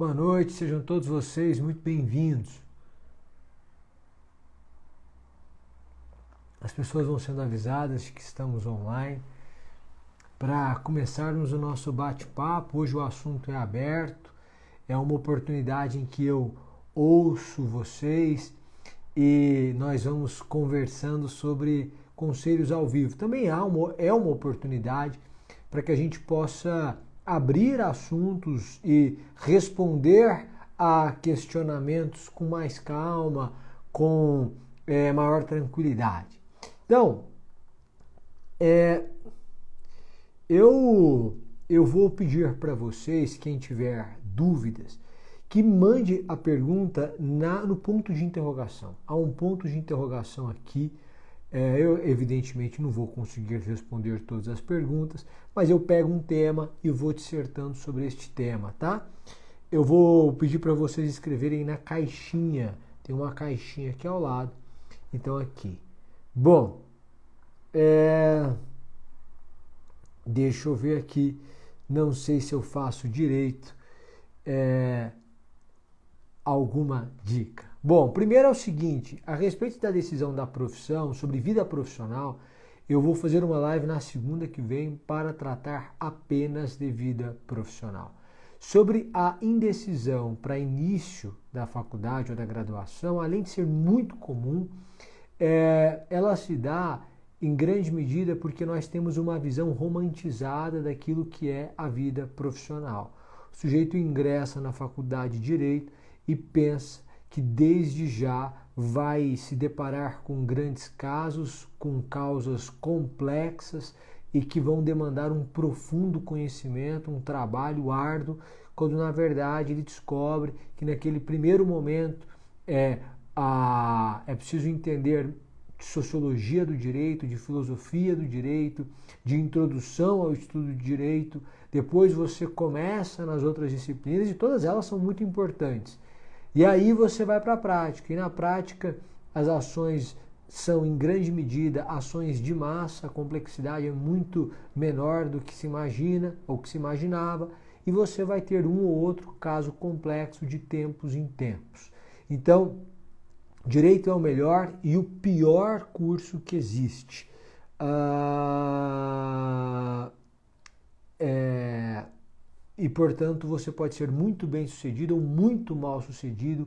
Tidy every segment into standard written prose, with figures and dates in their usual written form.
Boa noite, sejam todos vocês muito bem-vindos. As pessoas vão sendo avisadas de que estamos online para começarmos o nosso bate-papo. Hoje o assunto é aberto, é uma oportunidade em que eu ouço vocês e nós vamos conversando sobre conselhos ao vivo. Também é uma oportunidade para que a gente possa abrir assuntos e responder a questionamentos com mais calma, com maior tranquilidade. Então, eu vou pedir para vocês, quem tiver dúvidas, que mande a pergunta no ponto de interrogação. Há um ponto de interrogação aqui. Eu, evidentemente, não vou conseguir responder todas as perguntas, mas eu pego um tema e vou dissertando sobre este tema, tá? Eu vou pedir para vocês escreverem na caixinha. Tem uma caixinha aqui ao lado. Então, aqui. Bom, deixa eu ver aqui. Não sei se eu faço direito alguma dica. Bom, primeiro é o seguinte, a respeito da decisão da profissão, sobre vida profissional, eu vou fazer uma live na segunda que vem para tratar apenas de vida profissional. Sobre a indecisão para início da faculdade ou da graduação, além de ser muito comum, ela se dá em grande medida porque nós temos uma visão romantizada daquilo que é a vida profissional. O sujeito ingressa na faculdade de Direito e pensa que desde já vai se deparar com grandes casos, com causas complexas e que vão demandar um profundo conhecimento, um trabalho árduo, quando na verdade ele descobre que naquele primeiro momento é preciso entender de sociologia do direito, de filosofia do direito, de introdução ao estudo de direito, depois você começa nas outras disciplinas e todas elas são muito importantes. E aí você vai para a prática, e na prática as ações são em grande medida ações de massa, a complexidade é muito menor do que se imagina ou que se imaginava, e você vai ter um ou outro caso complexo de tempos em tempos. Então, Direito é o melhor e o pior curso que existe. E, portanto, você pode ser muito bem sucedido ou muito mal sucedido,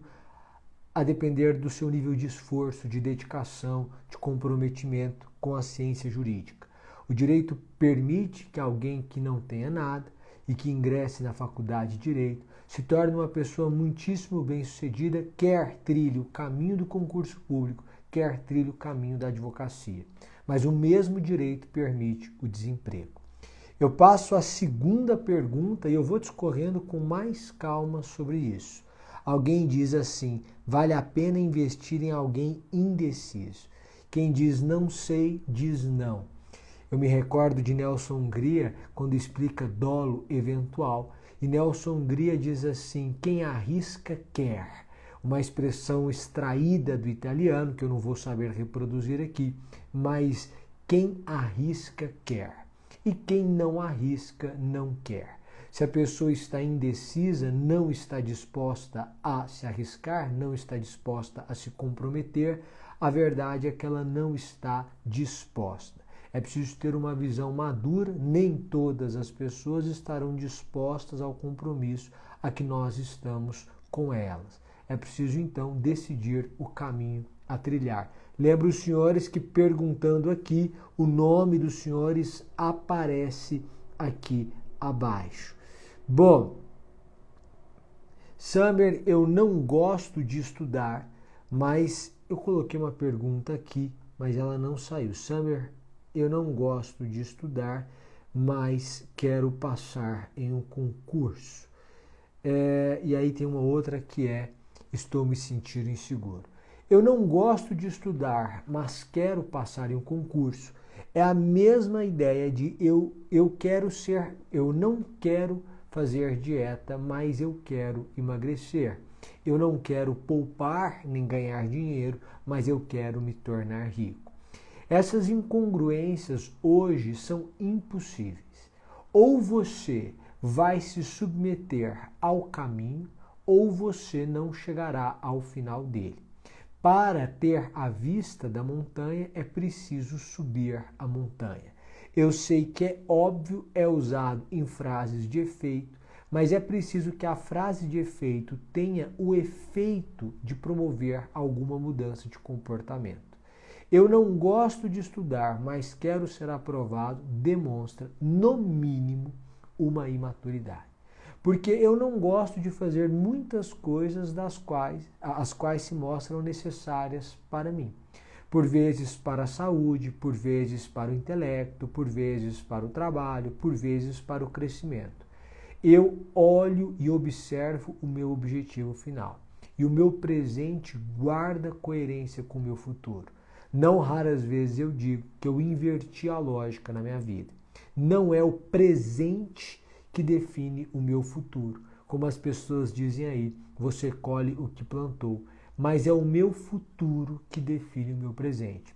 a depender do seu nível de esforço, de dedicação, de comprometimento com a ciência jurídica. O direito permite que alguém que não tenha nada e que ingresse na faculdade de Direito se torne uma pessoa muitíssimo bem sucedida, quer trilhe o caminho do concurso público, quer trilhe o caminho da advocacia. Mas o mesmo direito permite o desemprego. Eu passo a segunda pergunta e eu vou discorrendo com mais calma sobre isso. Alguém diz assim, vale a pena investir em alguém indeciso. Quem diz não sei, diz não. Eu me recordo de Nelson Hungria quando explica dolo eventual. E Nelson Hungria diz assim, quem arrisca quer. Uma expressão extraída do italiano, que eu não vou saber reproduzir aqui, mas quem arrisca quer. E quem não arrisca, não quer. Se a pessoa está indecisa, não está disposta a se arriscar, não está disposta a se comprometer, a verdade é que ela não está disposta. É preciso ter uma visão madura, nem todas as pessoas estarão dispostas ao compromisso a que nós estamos com elas. É preciso, então, decidir o caminho a trilhar. Lembro os senhores que, perguntando aqui, o nome dos senhores aparece aqui abaixo. Bom, Summer, eu não gosto de estudar, mas eu coloquei uma pergunta aqui, mas ela não saiu. Summer, eu não gosto de estudar, mas quero passar em um concurso. E aí tem uma outra que estou me sentindo inseguro. Eu não gosto de estudar, mas quero passar em um concurso. É a mesma ideia de eu não quero fazer dieta, mas eu quero emagrecer. Eu não quero poupar nem ganhar dinheiro, mas eu quero me tornar rico. Essas incongruências hoje são impossíveis. Ou você vai se submeter ao caminho, ou você não chegará ao final dele. Para ter a vista da montanha, é preciso subir a montanha. Eu sei que é óbvio, é usado em frases de efeito, mas é preciso que a frase de efeito tenha o efeito de promover alguma mudança de comportamento. Eu não gosto de estudar, mas quero ser aprovado, demonstra, no mínimo, uma imaturidade. Porque eu não gosto de fazer muitas coisas as quais se mostram necessárias para mim. Por vezes para a saúde, por vezes para o intelecto, por vezes para o trabalho, por vezes para o crescimento. Eu olho e observo o meu objetivo final. E o meu presente guarda coerência com o meu futuro. Não raras vezes eu digo que eu inverti a lógica na minha vida. Não é o presente que define o meu futuro. Como as pessoas dizem aí, você colhe o que plantou. Mas é o meu futuro que define o meu presente.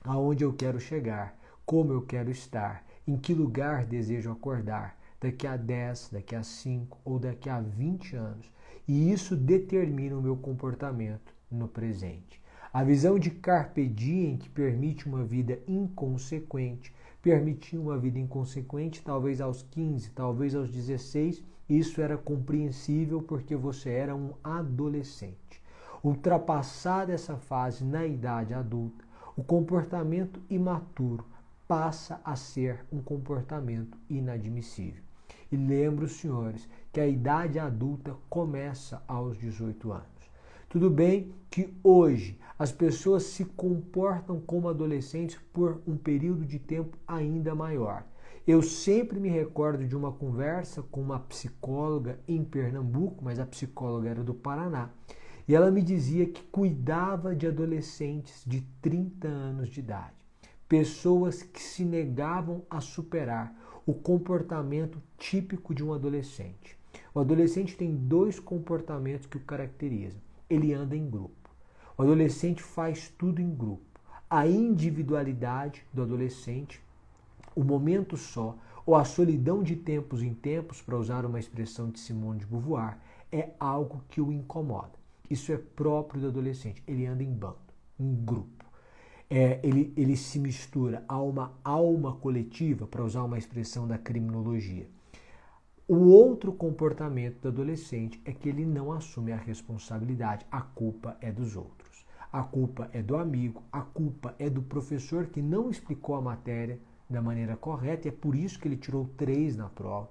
Aonde eu quero chegar, como eu quero estar, em que lugar desejo acordar, daqui a 10, daqui a 5 ou daqui a 20 anos. E isso determina o meu comportamento no presente. A visão de Carpe Diem, que permite uma vida inconsequente, permitia uma vida inconsequente talvez aos 15, talvez aos 16, isso era compreensível porque você era um adolescente. Ultrapassada essa fase na idade adulta, o comportamento imaturo passa a ser um comportamento inadmissível. E lembro, senhores, que a idade adulta começa aos 18 anos. Tudo bem que hoje as pessoas se comportam como adolescentes por um período de tempo ainda maior. Eu sempre me recordo de uma conversa com uma psicóloga em Pernambuco, mas a psicóloga era do Paraná, e ela me dizia que cuidava de adolescentes de 30 anos de idade, pessoas que se negavam a superar o comportamento típico de um adolescente. O adolescente tem dois comportamentos que o caracterizam. Ele anda em grupo. O adolescente faz tudo em grupo. A individualidade do adolescente, o momento só, ou a solidão de tempos em tempos, para usar uma expressão de Simone de Beauvoir, é algo que o incomoda. Isso é próprio do adolescente. Ele anda em bando, em grupo. Ele se mistura a uma alma coletiva, para usar uma expressão da criminologia. O outro comportamento do adolescente é que ele não assume a responsabilidade. A culpa é dos outros. A culpa é do amigo, a culpa é do professor que não explicou a matéria da maneira correta e é por isso que ele tirou 3 na prova.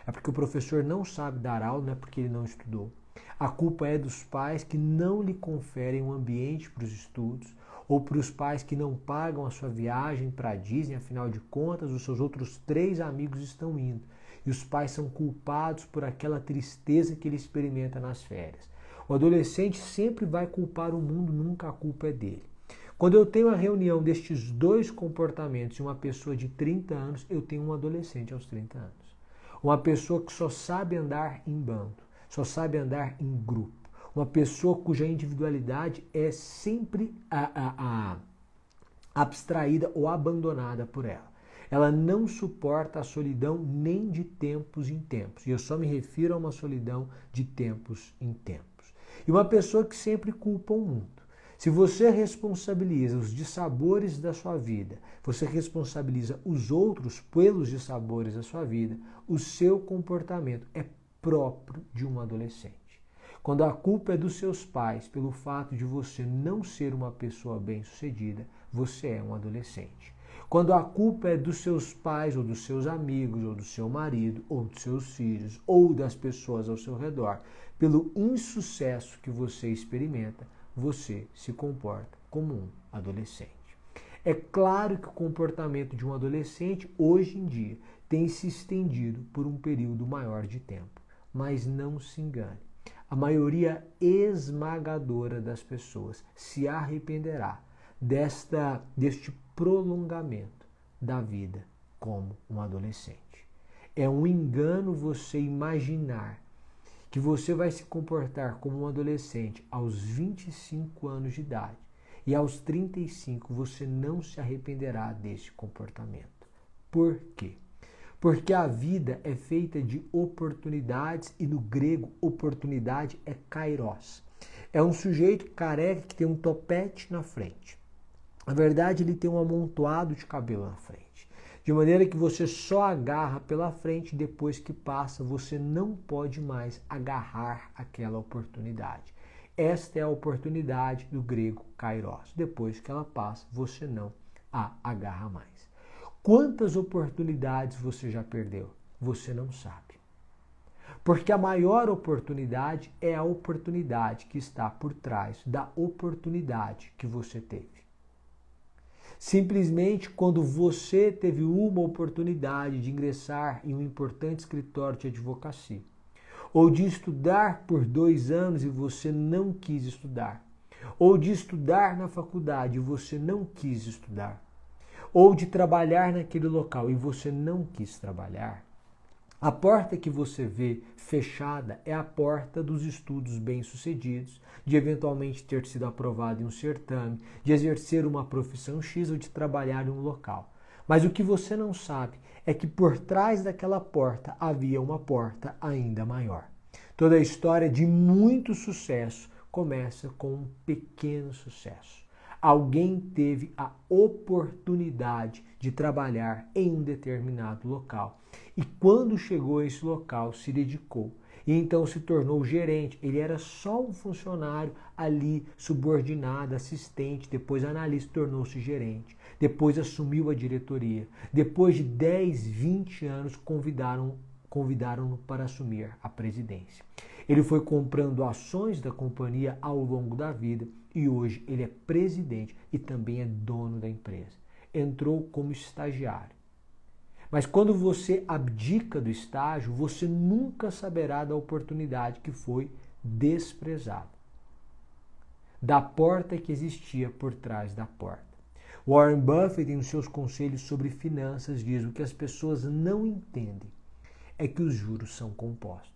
É porque o professor não sabe dar aula, não é porque ele não estudou. A culpa é dos pais que não lhe conferem um ambiente para os estudos, ou para os pais que não pagam a sua viagem para a Disney, afinal de contas, os seus outros 3 amigos estão indo. E os pais são culpados por aquela tristeza que ele experimenta nas férias. O adolescente sempre vai culpar o mundo, nunca a culpa é dele. Quando eu tenho a reunião destes dois comportamentos de uma pessoa de 30 anos, eu tenho um adolescente aos 30 anos. Uma pessoa que só sabe andar em bando, só sabe andar em grupo. Uma pessoa cuja individualidade é sempre abstraída ou abandonada por ela. Ela não suporta a solidão nem de tempos em tempos. E eu só me refiro a uma solidão de tempos em tempos. E uma pessoa que sempre culpa o mundo. Se você responsabiliza os dissabores da sua vida, você responsabiliza os outros pelos dissabores da sua vida, o seu comportamento é próprio de um adolescente. Quando a culpa é dos seus pais pelo fato de você não ser uma pessoa bem-sucedida, você é um adolescente. Quando a culpa é dos seus pais, ou dos seus amigos, ou do seu marido, ou dos seus filhos, ou das pessoas ao seu redor, pelo insucesso que você experimenta, você se comporta como um adolescente. É claro que o comportamento de um adolescente, hoje em dia, tem se estendido por um período maior de tempo. Mas não se engane. A maioria esmagadora das pessoas se arrependerá deste prolongamento da vida como um adolescente. É um engano você imaginar que você vai se comportar como um adolescente aos 25 anos de idade e aos 35 você não se arrependerá deste comportamento. Por quê? Porque a vida é feita de oportunidades e no grego oportunidade é kairos. É um sujeito careca que tem um topete na frente. Na verdade, ele tem um amontoado de cabelo na frente. De maneira que você só agarra pela frente, depois que passa, você não pode mais agarrar aquela oportunidade. Esta é a oportunidade do grego kairos. Depois que ela passa, você não a agarra mais. Quantas oportunidades você já perdeu? Você não sabe. Porque a maior oportunidade é a oportunidade que está por trás da oportunidade que você teve. Simplesmente quando você teve uma oportunidade de ingressar em um importante escritório de advocacia, ou de estudar por 2 anos e você não quis estudar, ou de estudar na faculdade e você não quis estudar, ou de trabalhar naquele local e você não quis trabalhar, a porta que você vê fechada é a porta dos estudos bem-sucedidos, de eventualmente ter sido aprovado em um certame, de exercer uma profissão X ou de trabalhar em um local. Mas o que você não sabe é que por trás daquela porta havia uma porta ainda maior. Toda a história de muito sucesso começa com um pequeno sucesso. Alguém teve a oportunidade de trabalhar em um determinado local. E quando chegou a esse local, se dedicou. E então se tornou gerente. Ele era só um funcionário ali, subordinado, assistente, depois analista, tornou-se gerente. Depois assumiu a diretoria. Depois de 10, 20 anos, convidaram-no para assumir a presidência. Ele foi comprando ações da companhia ao longo da vida e hoje ele é presidente e também é dono da empresa. Entrou como estagiário. Mas quando você abdica do estágio, você nunca saberá da oportunidade que foi desprezada. Da porta que existia por trás da porta. Warren Buffett, em seus conselhos sobre finanças, diz o que as pessoas não entendem é que os juros são compostos.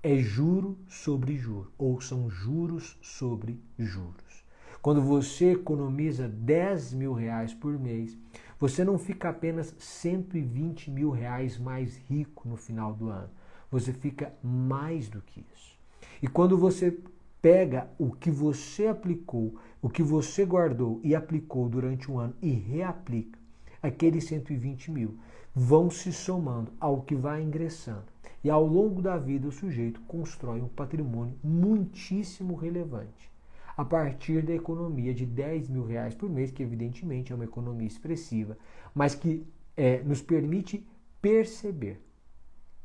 É juro sobre juro, ou são juros sobre juros. Quando você economiza 10 mil reais por mês, você não fica apenas 120 mil reais mais rico no final do ano. Você fica mais do que isso. E quando você pega o que você aplicou, o que você guardou e aplicou durante um ano e reaplica, aqueles 120 mil vão se somando ao que vai ingressando. E ao longo da vida o sujeito constrói um patrimônio muitíssimo relevante. A partir da economia de 10 mil reais por mês, que evidentemente é uma economia expressiva, mas que nos permite perceber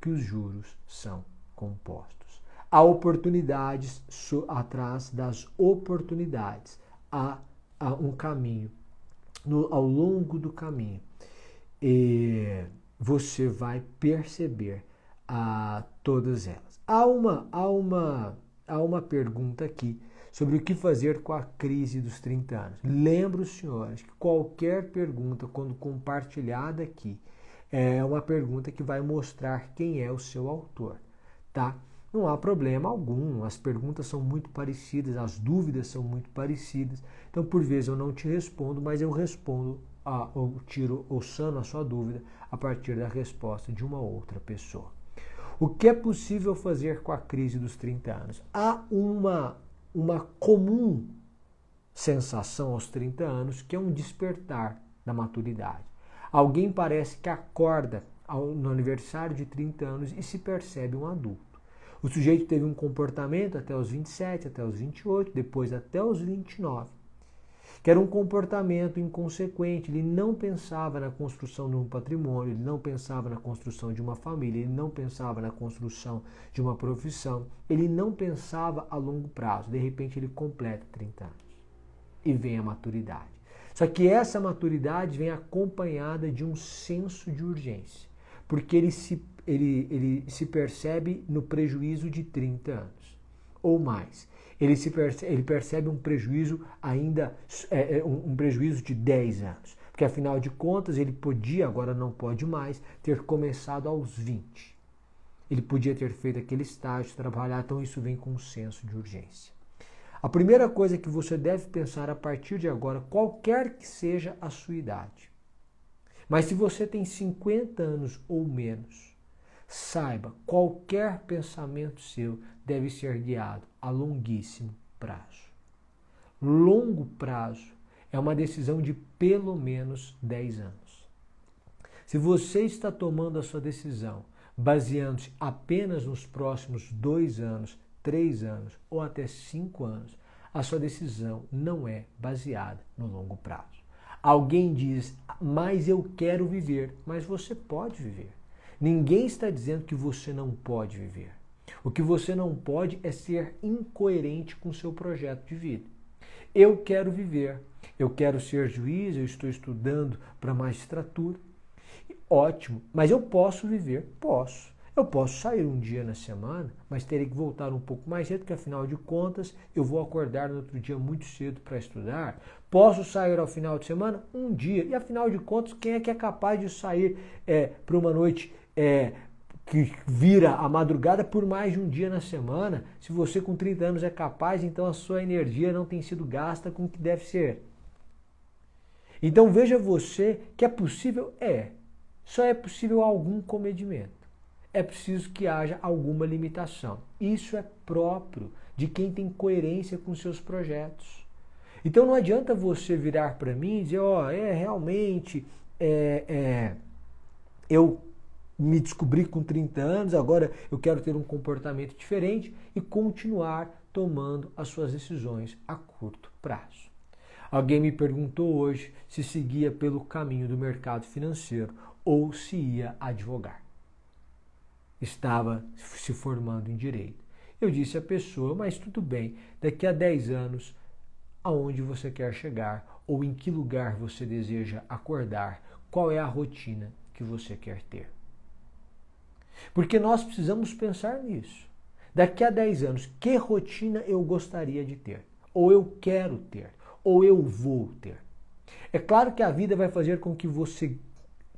que os juros são compostos. Há oportunidades atrás das oportunidades. Há um caminho. Ao longo do caminho, você vai perceber todas elas. Há uma pergunta aqui sobre o que fazer com a crise dos 30 anos. Lembro, senhores, que qualquer pergunta, quando compartilhada aqui, é uma pergunta que vai mostrar quem é o seu autor, tá? Não há problema algum, as perguntas são muito parecidas, as dúvidas são muito parecidas, então por vezes eu não te respondo, mas eu respondo, ou tiro ou sano a sua dúvida a partir da resposta de uma outra pessoa. O que é possível fazer com a crise dos 30 anos? Há uma comum sensação aos 30 anos que é um despertar da maturidade. Alguém parece que acorda no aniversário de 30 anos e se percebe um adulto. O sujeito teve um comportamento até os 27, até os 28, depois até os 29, que era um comportamento inconsequente. Ele não pensava na construção de um patrimônio, ele não pensava na construção de uma família, ele não pensava na construção de uma profissão, ele não pensava a longo prazo. De repente ele completa 30 anos e vem a maturidade. Só que essa maturidade vem acompanhada de um senso de urgência, porque ele se percebe no prejuízo de 30 anos ou mais. Ele percebe um prejuízo ainda, um prejuízo de 10 anos. Porque afinal de contas ele podia, agora não pode mais, ter começado aos 20. Ele podia ter feito aquele estágio, trabalhar, então isso vem com um senso de urgência. A primeira coisa que você deve pensar a partir de agora, qualquer que seja a sua idade, Mas se você tem 50 anos ou menos, saiba, qualquer pensamento seu deve ser guiado a longuíssimo prazo. Longo prazo é uma decisão de pelo menos 10 anos. Se você está tomando a sua decisão baseando-se apenas nos próximos 2 anos, 3 anos ou até 5 anos, a sua decisão não é baseada no longo prazo. Alguém diz, mas eu quero viver, mas você pode viver. Ninguém está dizendo que você não pode viver. O que você não pode é ser incoerente com o seu projeto de vida. Eu quero viver, eu quero ser juiz, eu estou estudando para magistratura. Ótimo, mas eu posso viver? Posso. Eu posso sair um dia na semana, mas terei que voltar um pouco mais cedo, porque afinal de contas eu vou acordar no outro dia muito cedo para estudar. Posso sair ao final de semana? Um dia. E afinal de contas, quem é que é capaz de sair para uma noite que vira a madrugada por mais de um dia na semana? Se você com 30 anos é capaz, então a sua energia não tem sido gasta com o que deve ser. Então veja você que é possível? Só é possível algum comedimento. É preciso que haja alguma limitação. Isso é próprio de quem tem coerência com seus projetos. Então não adianta você virar para mim e dizer, realmente, eu me descobri com 30 anos, agora eu quero ter um comportamento diferente e continuar tomando as suas decisões a curto prazo. Alguém me perguntou hoje se seguia pelo caminho do mercado financeiro ou se ia advogar. Estava se formando em direito. Eu disse à pessoa, mas tudo bem, daqui a 10 anos, aonde você quer chegar ou em que lugar você deseja acordar, qual é a rotina que você quer ter? Porque nós precisamos pensar nisso. Daqui a 10 anos, que rotina eu gostaria de ter? Ou eu quero ter? Ou eu vou ter? É claro que a vida vai fazer com que você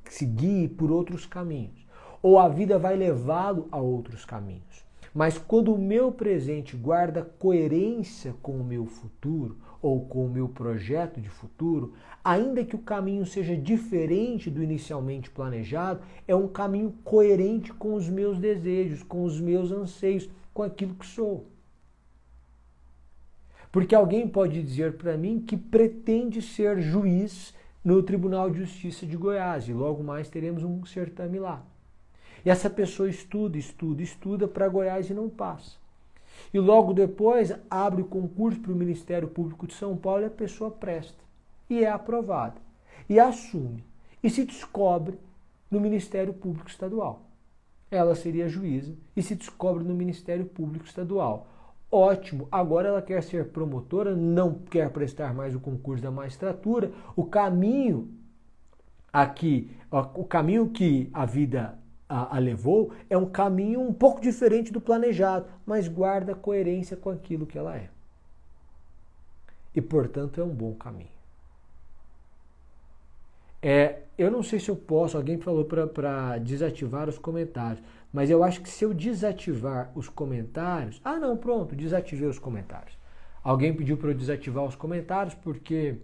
se guie por outros caminhos. Ou a vida vai levá-lo a outros caminhos. Mas quando o meu presente guarda coerência com o meu futuro ou com o meu projeto de futuro, ainda que o caminho seja diferente do inicialmente planejado, é um caminho coerente com os meus desejos, com os meus anseios, com aquilo que sou. Porque alguém pode dizer para mim que pretende ser juiz no Tribunal de Justiça de Goiás e logo mais teremos um certame lá. E essa pessoa estuda para Goiás e não passa. E logo depois abre o concurso para o Ministério Público de São Paulo e a pessoa presta. E é aprovada. E assume. E se descobre no Ministério Público Estadual. Ela seria juíza e se descobre no Ministério Público Estadual. Ótimo, agora ela quer ser promotora, não quer prestar mais o concurso da magistratura. O caminho que a vida a levou é um caminho um pouco diferente do planejado, mas guarda coerência com aquilo que ela é. E, portanto, é um bom caminho. Eu não sei se eu posso, alguém falou para desativar os comentários, mas eu acho que se eu desativar os comentários... pronto, desativei os comentários. Alguém pediu para eu desativar os comentários porque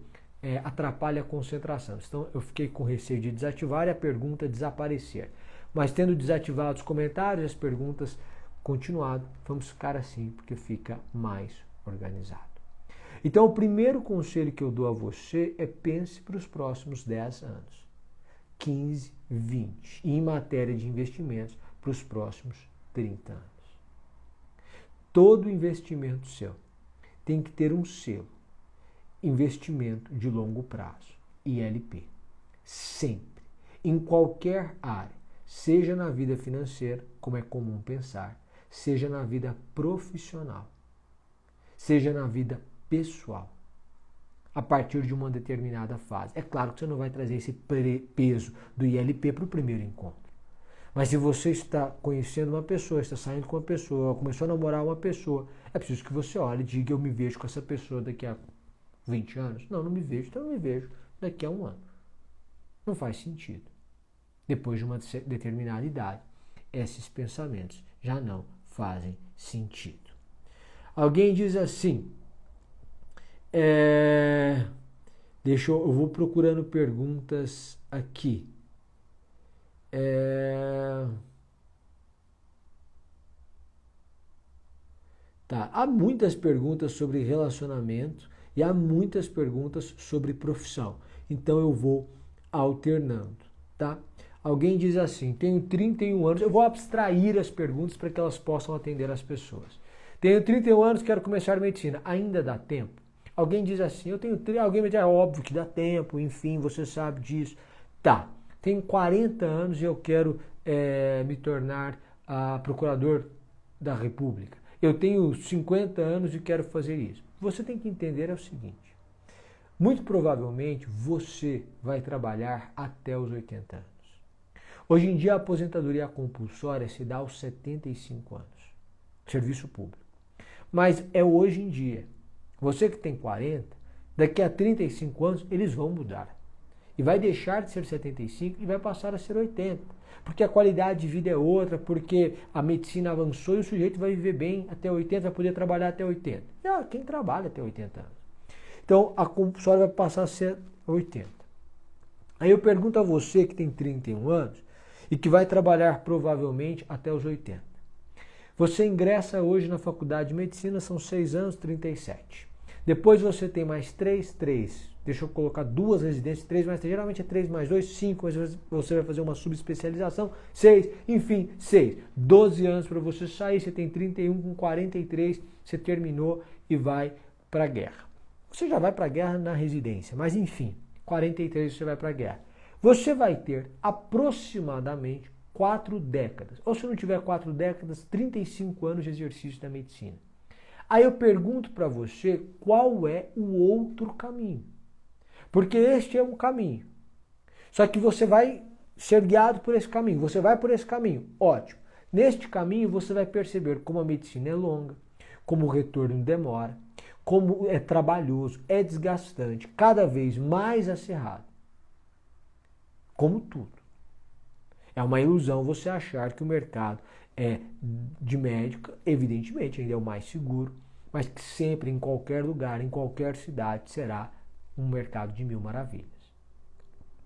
atrapalha a concentração. Então eu fiquei com receio de desativar e a pergunta desaparecer. Mas tendo desativado os comentários, as perguntas continuado, vamos ficar assim, porque fica mais organizado. Então, o primeiro conselho que eu dou a você é pense para os próximos 10 anos, 15, 20, e em matéria de investimentos, para os próximos 30 anos. Todo investimento seu tem que ter um selo, investimento de longo prazo, ILP. Sempre, em qualquer área, seja na vida financeira, como é comum pensar, seja na vida profissional, seja na vida pessoal, a partir de uma determinada fase. É claro que você não vai trazer esse peso do ILP para o primeiro encontro. Mas se você está conhecendo uma pessoa, está saindo com uma pessoa, começou a namorar uma pessoa, é preciso que você olhe e diga, eu me vejo com essa pessoa daqui a 20 anos. Não me vejo, então eu me vejo daqui a 1 ano. Não faz sentido. Depois de uma determinada idade, esses pensamentos já não fazem sentido. Alguém diz assim, eu vou procurando perguntas aqui. Tá. Há muitas perguntas sobre relacionamento e há muitas perguntas sobre profissão. Então eu vou alternando, tá? Alguém diz assim, tenho 31 anos, eu vou abstrair as perguntas para que elas possam atender as pessoas. Tenho 31 anos, quero começar medicina, ainda dá tempo? Alguém diz assim, alguém me diz, é óbvio que dá tempo, enfim, você sabe disso. Tá, tenho 40 anos e eu quero me tornar procurador da República. Eu tenho 50 anos e quero fazer isso. Você tem que entender o seguinte, muito provavelmente você vai trabalhar até os 80 anos. Hoje em dia a aposentadoria compulsória se dá aos 75 anos, serviço público. Mas é hoje em dia. Você que tem 40, daqui a 35 anos eles vão mudar. E vai deixar de ser 75 e vai passar a ser 80. Porque a qualidade de vida é outra, porque a medicina avançou e o sujeito vai viver bem até 80, vai poder trabalhar até 80. E quem trabalha até 80 anos? Então a compulsória vai passar a ser 80. Aí eu pergunto a você que tem 31 anos e que vai trabalhar provavelmente até os 80. Você ingressa hoje na faculdade de medicina, são 6 anos, 37. Depois você tem mais 3, deixa eu colocar 2 residências, 3 mais 3, geralmente é 3 mais 2, 5, mas você vai fazer uma subespecialização, 6, enfim, 6. 12 anos para você sair, você tem 31, com 43, você terminou e vai para a guerra. Você já vai para a guerra na residência, mas enfim, 43 você vai para a guerra. Você vai ter aproximadamente 4 décadas, ou se não tiver 4 décadas, 35 anos de exercício da medicina. Aí eu pergunto para você qual é o outro caminho. Porque este é um caminho. Só que você vai ser guiado por esse caminho. Você vai por esse caminho. Ótimo. Neste caminho você vai perceber como a medicina é longa, como o retorno demora, como é trabalhoso, é desgastante, cada vez mais acirrado. Como tudo. É uma ilusão você achar que o mercado de médico, evidentemente, ainda é o mais seguro, mas que sempre, em qualquer lugar, em qualquer cidade, será um mercado de mil maravilhas.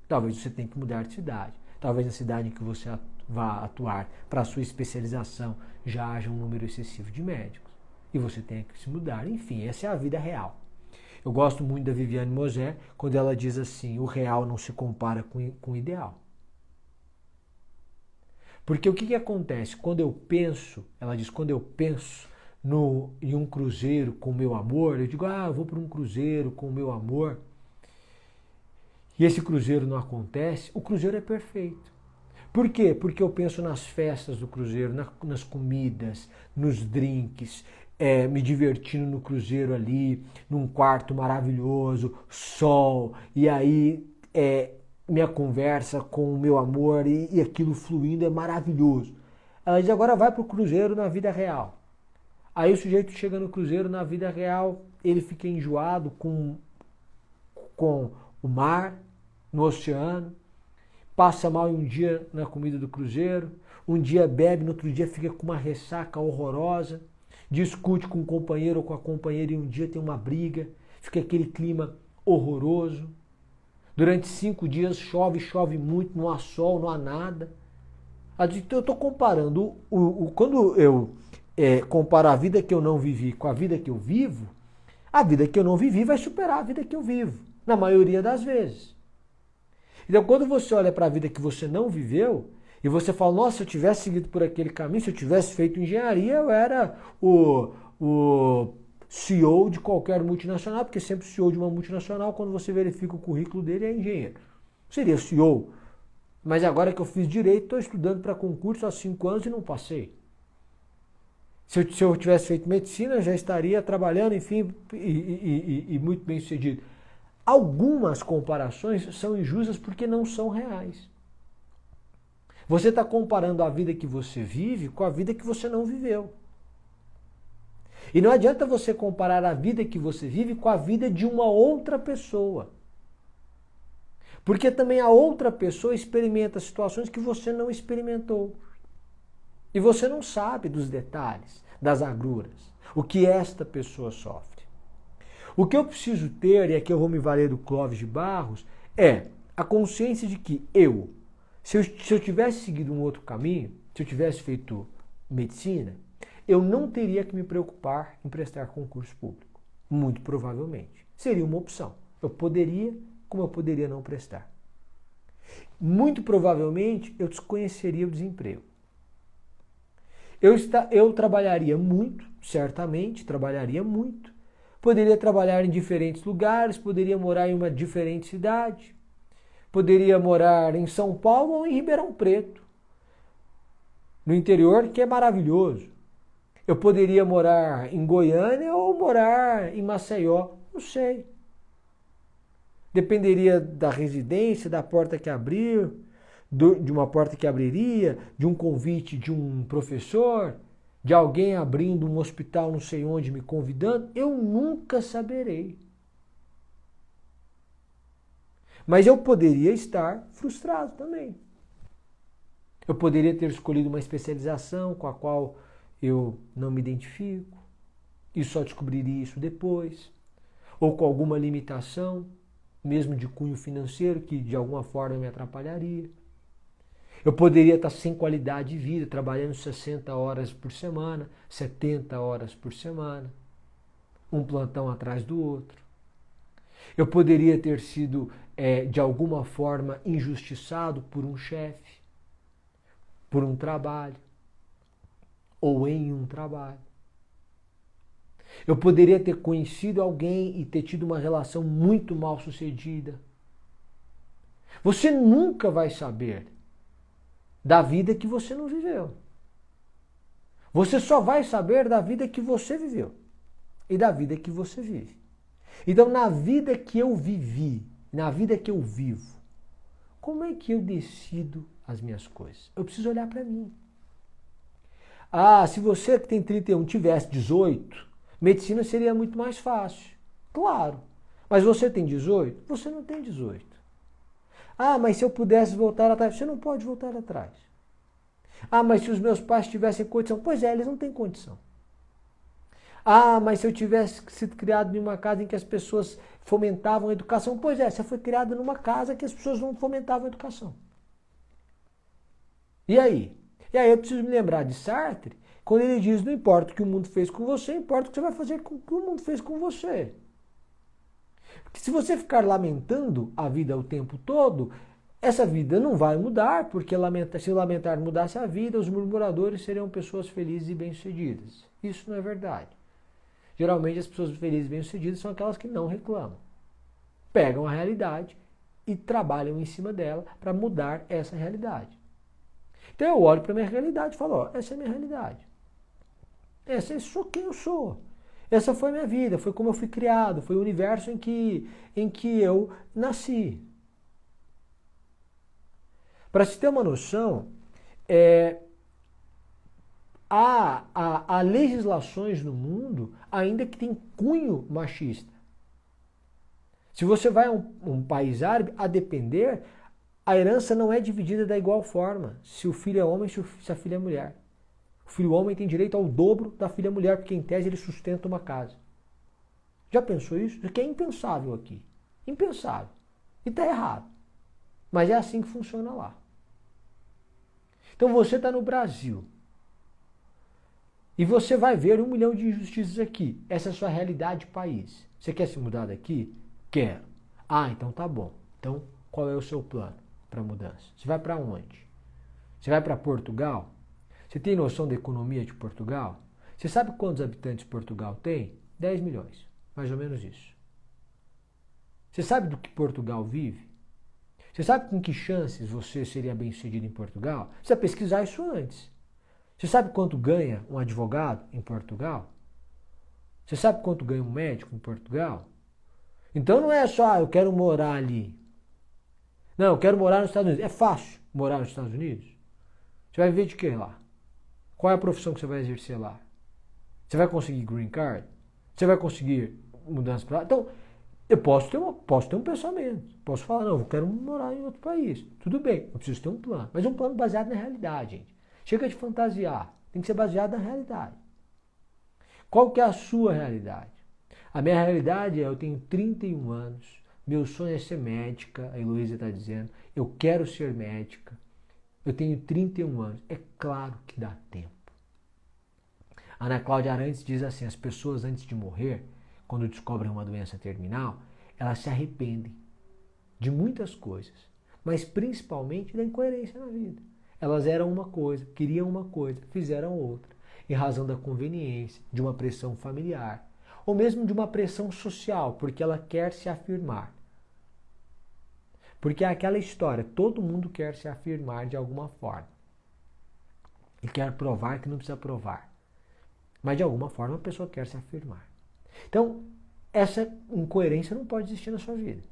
Talvez você tenha que mudar de cidade. Talvez na cidade em que você vá atuar para a sua especialização já haja um número excessivo de médicos. E você tenha que se mudar. Enfim, essa é a vida real. Eu gosto muito da Viviane Mosé quando ela diz assim, o real não se compara com o ideal. Porque o que acontece? Quando eu penso, ela diz, quando eu penso em um cruzeiro com o meu amor, eu digo, eu vou para um cruzeiro com o meu amor, e esse cruzeiro não acontece, o cruzeiro é perfeito. Por quê? Porque eu penso nas festas do cruzeiro, nas comidas, nos drinks, me divertindo no cruzeiro ali, num quarto maravilhoso, sol, e aí minha conversa com o meu amor e aquilo fluindo é maravilhoso. Ela diz, agora vai para o cruzeiro na vida real. Aí o sujeito chega no cruzeiro na vida real, ele fica enjoado com o mar, no oceano, passa mal um dia na comida do cruzeiro, um dia bebe, no outro dia fica com uma ressaca horrorosa, discute com o companheiro ou com a companheira e um dia tem uma briga, fica aquele clima horroroso. Durante 5 dias chove muito, não há sol, não há nada. Eu estou comparando, quando eu comparo a vida que eu não vivi com a vida que eu vivo, a vida que eu não vivi vai superar a vida que eu vivo, na maioria das vezes. Então, quando você olha para a vida que você não viveu, e você fala, nossa, se eu tivesse seguido por aquele caminho, se eu tivesse feito engenharia, eu era o CEO de qualquer multinacional, porque sempre o CEO de uma multinacional, quando você verifica o currículo dele, é engenheiro. Seria CEO. Mas agora que eu fiz direito, estou estudando para concurso há 5 anos e não passei. Se eu tivesse feito medicina, eu já estaria trabalhando, enfim, e muito bem sucedido. Algumas comparações são injustas porque não são reais. Você está comparando a vida que você vive com a vida que você não viveu. E não adianta você comparar a vida que você vive com a vida de uma outra pessoa. Porque também a outra pessoa experimenta situações que você não experimentou. E você não sabe dos detalhes, das agruras, o que esta pessoa sofre. O que eu preciso ter, e aqui eu vou me valer do Clóvis de Barros, é a consciência de que eu, Se eu tivesse seguido um outro caminho, se eu tivesse feito medicina, eu não teria que me preocupar em prestar concurso público. Muito provavelmente. Seria uma opção. Eu poderia, como eu poderia não prestar. Muito provavelmente eu desconheceria o desemprego. Eu trabalharia muito, certamente, trabalharia muito. Poderia trabalhar em diferentes lugares, poderia morar em uma diferente cidade. Poderia morar em São Paulo ou em Ribeirão Preto, no interior, que é maravilhoso. Eu poderia morar em Goiânia ou morar em Maceió, não sei. Dependeria da residência, da porta que abrir, de uma porta que abriria, de um convite de um professor, de alguém abrindo um hospital não sei onde me convidando. Eu nunca saberei. Mas eu poderia estar frustrado também. Eu poderia ter escolhido uma especialização com a qual eu não me identifico e só descobriria isso depois. Ou com alguma limitação, mesmo de cunho financeiro, que de alguma forma me atrapalharia. Eu poderia estar sem qualidade de vida, trabalhando 60 horas por semana, 70 horas por semana, um plantão atrás do outro. Eu poderia ter sido, de alguma forma, injustiçado por um chefe, por um trabalho, ou em um trabalho. Eu poderia ter conhecido alguém e ter tido uma relação muito mal sucedida. Você nunca vai saber da vida que você não viveu. Você só vai saber da vida que você viveu e da vida que você vive. Então, na vida que eu vivi, na vida que eu vivo, como é que eu decido as minhas coisas? Eu preciso olhar para mim. Ah, se você que tem 31 tivesse 18, medicina seria muito mais fácil. Claro. Mas você tem 18? Você não tem 18. Ah, mas se eu pudesse voltar atrás, você não pode voltar atrás. Ah, mas se os meus pais tivessem condição, pois é, eles não têm condição. Ah, mas se eu tivesse sido criado em uma casa em que as pessoas fomentavam a educação, pois é, você foi criado numa casa que as pessoas não fomentavam a educação. E aí? E aí eu preciso me lembrar de Sartre, quando ele diz, não importa o que o mundo fez com você, importa o que você vai fazer com o que o mundo fez com você. Porque se você ficar lamentando a vida o tempo todo, essa vida não vai mudar, porque se lamentar mudasse a vida, os murmuradores seriam pessoas felizes e bem-sucedidas. Isso não é verdade. Geralmente as pessoas felizes e bem-sucedidas são aquelas que não reclamam. Pegam a realidade e trabalham em cima dela para mudar essa realidade. Então eu olho para a minha realidade e falo, ó, essa é a minha realidade. Essa é só quem eu sou. Essa foi a minha vida, foi como eu fui criado, foi o universo em que eu nasci. Para se ter uma noção, há legislações no mundo ainda que tem cunho machista. Se você vai a um país árabe, a depender, a herança não é dividida da igual forma, se o filho é homem, se a filha é mulher. O filho homem tem direito ao dobro da filha mulher, porque em tese ele sustenta uma casa. Já pensou isso? Isso aqui é impensável aqui. Impensável. E está errado. Mas é assim que funciona lá. Então você está no Brasil. E você vai ver 1 milhão de injustiças aqui. Essa é a sua realidade país. Você quer se mudar daqui? Quero. Ah, então tá bom. Então qual é o seu plano para mudança? Você vai para onde? Você vai para Portugal? Você tem noção da economia de Portugal? Você sabe quantos habitantes Portugal tem? 10 milhões. Mais ou menos isso. Você sabe do que Portugal vive? Você sabe com que chances você seria bem-sucedido em Portugal? Você precisa pesquisar isso antes. Você sabe quanto ganha um advogado em Portugal? Você sabe quanto ganha um médico em Portugal? Então não é só, eu quero morar ali. Não, eu quero morar nos Estados Unidos. É fácil morar nos Estados Unidos? Você vai viver de quê lá? Qual é a profissão que você vai exercer lá? Você vai conseguir green card? Você vai conseguir mudança para lá? Então, eu posso ter um pensamento. Posso falar, não, eu quero morar em outro país. Tudo bem, eu preciso ter um plano. Mas um plano baseado na realidade, gente. Chega de fantasiar. Tem que ser baseado na realidade. Qual que é a sua realidade? A minha realidade é, eu tenho 31 anos, meu sonho é ser médica, a Heloísa está dizendo, eu quero ser médica. Eu tenho 31 anos. É claro que dá tempo. A Ana Cláudia Arantes diz assim, as pessoas antes de morrer, quando descobrem uma doença terminal, elas se arrependem de muitas coisas, mas principalmente da incoerência na vida. Elas eram uma coisa, queriam uma coisa, fizeram outra, em razão da conveniência, de uma pressão familiar, ou mesmo de uma pressão social, porque ela quer se afirmar. Porque é aquela história, todo mundo quer se afirmar de alguma forma. E quer provar que não precisa provar. Mas de alguma forma a pessoa quer se afirmar. Então, essa incoerência não pode existir na sua vida.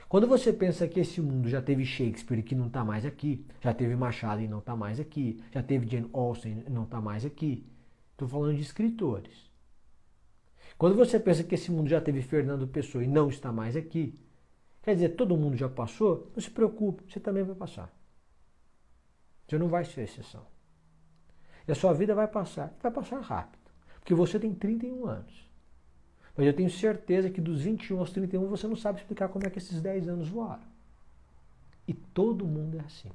Quando você pensa que esse mundo já teve Shakespeare e que não está mais aqui, já teve Machado e não está mais aqui, já teve Jane Austen e não está mais aqui, estou falando de escritores. Quando você pensa que esse mundo já teve Fernando Pessoa e não está mais aqui, quer dizer, todo mundo já passou, não se preocupe, você também vai passar. Você não vai ser exceção. E a sua vida vai passar rápido, porque você tem 31 anos. Mas eu tenho certeza que dos 21 aos 31 você não sabe explicar como é que esses 10 anos voaram. E todo mundo é assim.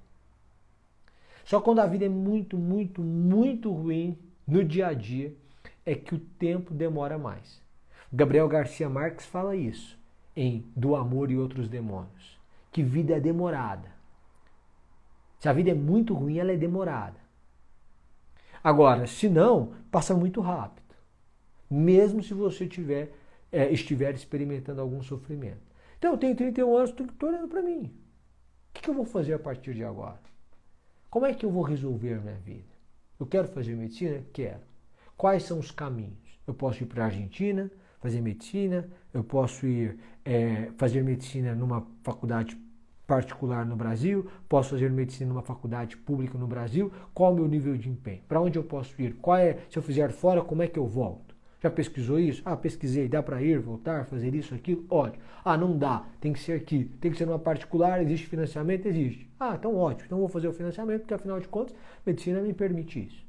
Só quando a vida é muito, muito, muito ruim no dia a dia é que o tempo demora mais. Gabriel Garcia Marques fala isso em Do Amor e Outros Demônios. Que vida é demorada. Se a vida é muito ruim, ela é demorada. Agora, se não, passa muito rápido. Mesmo se você estiver experimentando algum sofrimento. Então, eu tenho 31 anos, estou olhando para mim. O que eu vou fazer a partir de agora? Como é que eu vou resolver a minha vida? Eu quero fazer medicina? Quero. Quais são os caminhos? Eu posso ir para a Argentina, fazer medicina, eu posso ir fazer medicina numa faculdade particular no Brasil, posso fazer medicina numa faculdade pública no Brasil, qual é o meu nível de empenho? Para onde eu posso ir? Se eu fizer fora, como é que eu volto? Já pesquisou isso? Ah, pesquisei, dá para ir, voltar, fazer isso, aquilo? Ótimo. Ah, não dá, tem que ser aqui, tem que ser numa particular, existe financiamento? Existe. Ah, então ótimo, então vou fazer o financiamento, porque afinal de contas, medicina me permite isso.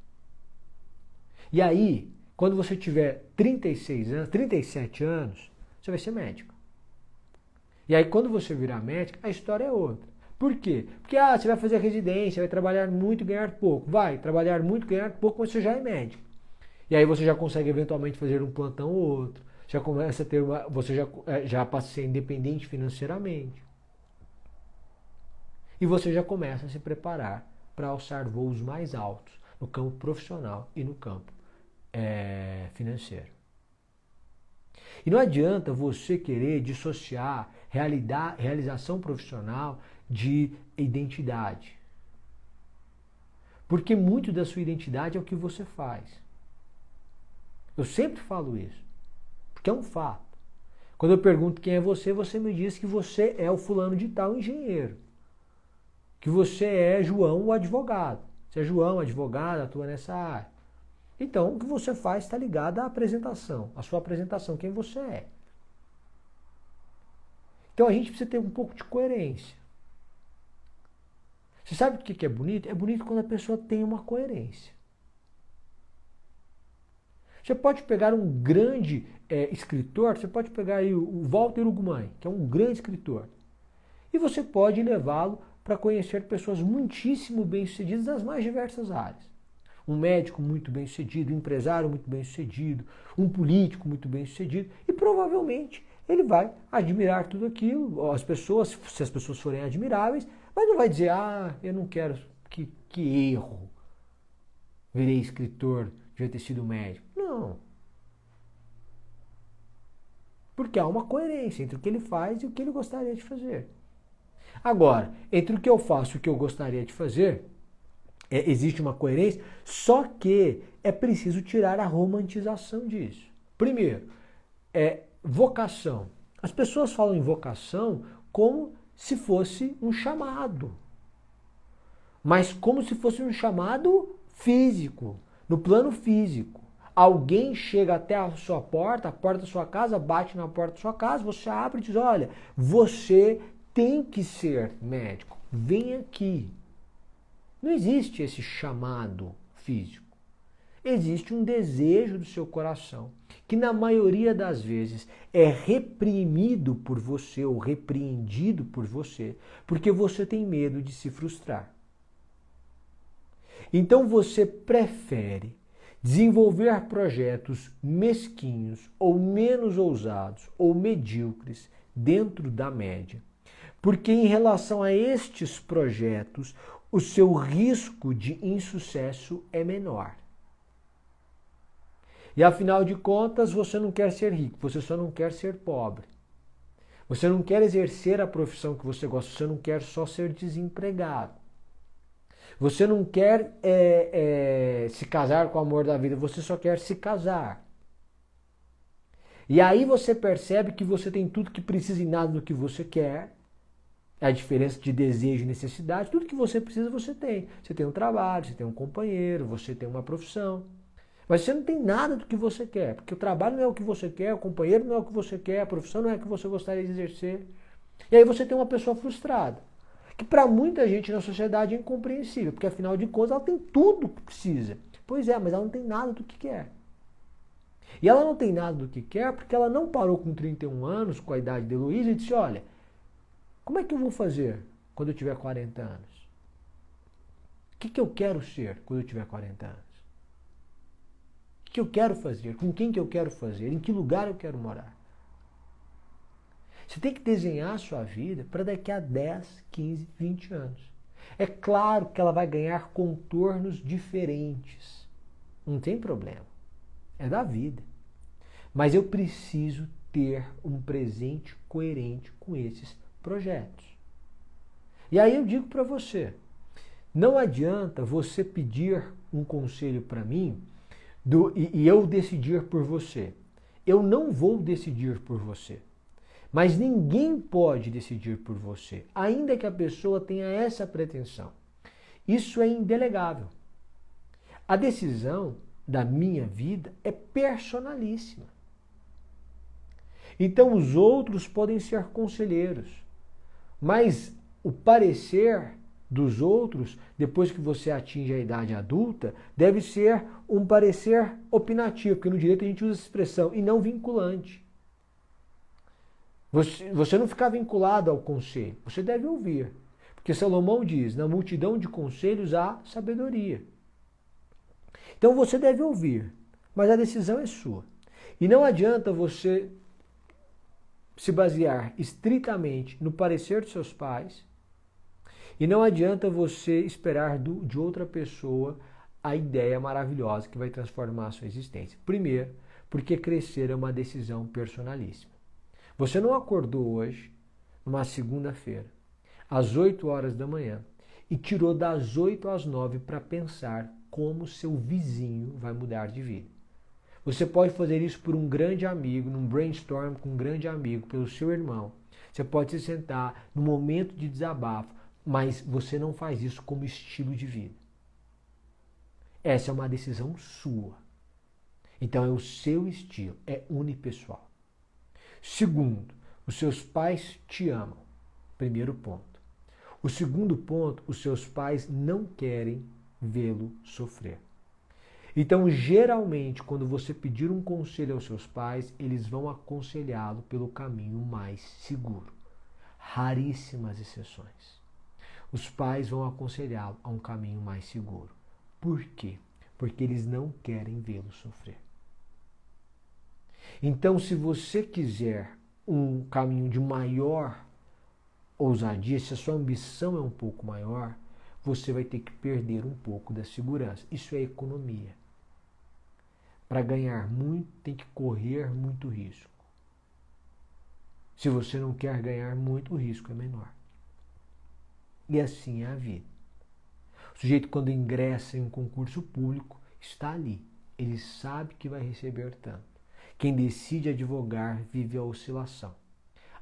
E aí, quando você tiver 36 anos, 37 anos, você vai ser médico. E aí, quando você virar médico, a história é outra. Por quê? Porque você vai fazer residência, vai trabalhar muito e ganhar pouco. Vai trabalhar muito e ganhar pouco, mas você já é médico. E aí você já consegue eventualmente fazer um plantão ou outro. Já começa a ter você já passa a ser independente financeiramente. E você já começa a se preparar para alçar voos mais altos no campo profissional e no campo financeiro. E não adianta você querer dissociar realização profissional de identidade. Porque muito da sua identidade é o que você faz. Eu sempre falo isso, porque é um fato. Quando eu pergunto quem é você, você me diz que você é o fulano de tal engenheiro. Que você é João, o advogado. Você é João, advogado, atua nessa área. Então, o que você faz está ligado à apresentação, à sua apresentação, quem você é. Então, a gente precisa ter um pouco de coerência. Você sabe o que é bonito? É bonito quando a pessoa tem uma coerência. Você pode pegar um grande escritor, você pode pegar aí o Walter Ugumãe, que é um grande escritor, e você pode levá-lo para conhecer pessoas muitíssimo bem-sucedidas nas mais diversas áreas. Um médico muito bem-sucedido, um empresário muito bem-sucedido, um político muito bem-sucedido, e provavelmente ele vai admirar tudo aquilo, as pessoas, se as pessoas forem admiráveis, mas não vai dizer, eu não quero, que erro, virei escritor, devia ter sido médico. Não. Porque há uma coerência entre o que ele faz e o que ele gostaria de fazer. Agora, entre o que eu faço e o que eu gostaria de fazer, existe uma coerência, só que é preciso tirar a romantização disso. Primeiro, vocação. As pessoas falam em vocação como se fosse um chamado. Mas como se fosse um chamado físico, no plano físico. Alguém chega até a sua porta, a porta da sua casa, bate na porta da sua casa, você abre e diz, olha, você tem que ser médico, vem aqui. Não existe esse chamado físico. Existe um desejo do seu coração, que na maioria das vezes é reprimido por você ou repreendido por você, porque você tem medo de se frustrar. Então você prefere desenvolver projetos mesquinhos ou menos ousados ou medíocres dentro da média, porque em relação a estes projetos, o seu risco de insucesso é menor. E afinal de contas, você não quer ser rico, você só não quer ser pobre. Você não quer exercer a profissão que você gosta, você não quer só ser desempregado. Você não quer se casar com o amor da vida, você só quer se casar. E aí você percebe que você tem tudo que precisa e nada do que você quer. A diferença de desejo e necessidade, tudo que você precisa você tem. Você tem um trabalho, você tem um companheiro, você tem uma profissão. Mas você não tem nada do que você quer, porque o trabalho não é o que você quer, o companheiro não é o que você quer, a profissão não é o que você gostaria de exercer. E aí você tem uma pessoa frustrada, que para muita gente na sociedade é incompreensível, porque afinal de contas ela tem tudo o que precisa. Pois é, mas ela não tem nada do que quer. E ela não tem nada do que quer porque ela não parou com 31 anos, com a idade de Heloísa, e disse, olha, como é que eu vou fazer quando eu tiver 40 anos? O que eu quero ser quando eu tiver 40 anos? O que eu quero fazer? Com quem que eu quero fazer? Em que lugar eu quero morar? Você tem que desenhar a sua vida para daqui a 10, 15, 20 anos. É claro que ela vai ganhar contornos diferentes. Não tem problema. É da vida. Mas eu preciso ter um presente coerente com esses projetos. E aí eu digo para você, não adianta você pedir um conselho para mim e eu decidir por você. Eu não vou decidir por você. Mas ninguém pode decidir por você, ainda que a pessoa tenha essa pretensão. Isso é indelegável. A decisão da minha vida é personalíssima. Então os outros podem ser conselheiros, mas o parecer dos outros, depois que você atinge a idade adulta, deve ser um parecer opinativo, porque no direito a gente usa essa expressão, e não vinculante. Você não ficar vinculado ao conselho, você deve ouvir. Porque Salomão diz, na multidão de conselhos há sabedoria. Então você deve ouvir, mas a decisão é sua. E não adianta você se basear estritamente no parecer dos seus pais, e não adianta você esperar de outra pessoa a ideia maravilhosa que vai transformar a sua existência. Primeiro, porque crescer é uma decisão personalíssima. Você não acordou hoje, numa segunda-feira, às 8 horas da manhã, e tirou das 8 às 9 para pensar como seu vizinho vai mudar de vida. Você pode fazer isso por um grande amigo, num brainstorm com um grande amigo, pelo seu irmão. Você pode se sentar no momento de desabafo, mas você não faz isso como estilo de vida. Essa é uma decisão sua. Então é o seu estilo, é unipessoal. Segundo, os seus pais te amam. Primeiro ponto. O segundo ponto, os seus pais não querem vê-lo sofrer. Então, geralmente, quando você pedir um conselho aos seus pais, eles vão aconselhá-lo pelo caminho mais seguro. Raríssimas exceções. Os pais vão aconselhá-lo a um caminho mais seguro. Por quê? Porque eles não querem vê-lo sofrer. Então, se você quiser um caminho de maior ousadia, se a sua ambição é um pouco maior, você vai ter que perder um pouco da segurança. Isso é economia. Para ganhar muito, tem que correr muito risco. Se você não quer ganhar muito, o risco é menor. E assim é a vida. O sujeito, quando ingressa em um concurso público, está ali. Ele sabe que vai receber tanto. Quem decide advogar vive a oscilação.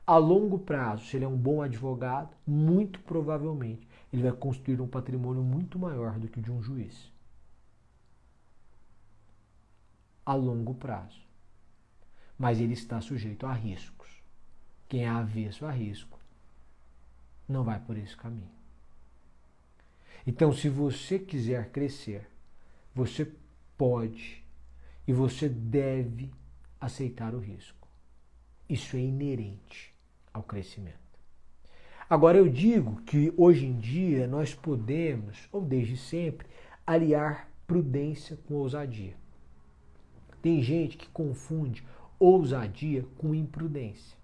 A longo prazo, se ele é um bom advogado, muito provavelmente ele vai construir um patrimônio muito maior do que o de um juiz. A longo prazo. Mas ele está sujeito a riscos. Quem é avesso a risco não vai por esse caminho. Então, se você quiser crescer, você pode e você deve aceitar o risco. Isso é inerente ao crescimento. Agora eu digo que hoje em dia nós podemos, ou desde sempre, aliar prudência com ousadia. Tem gente que confunde ousadia com imprudência.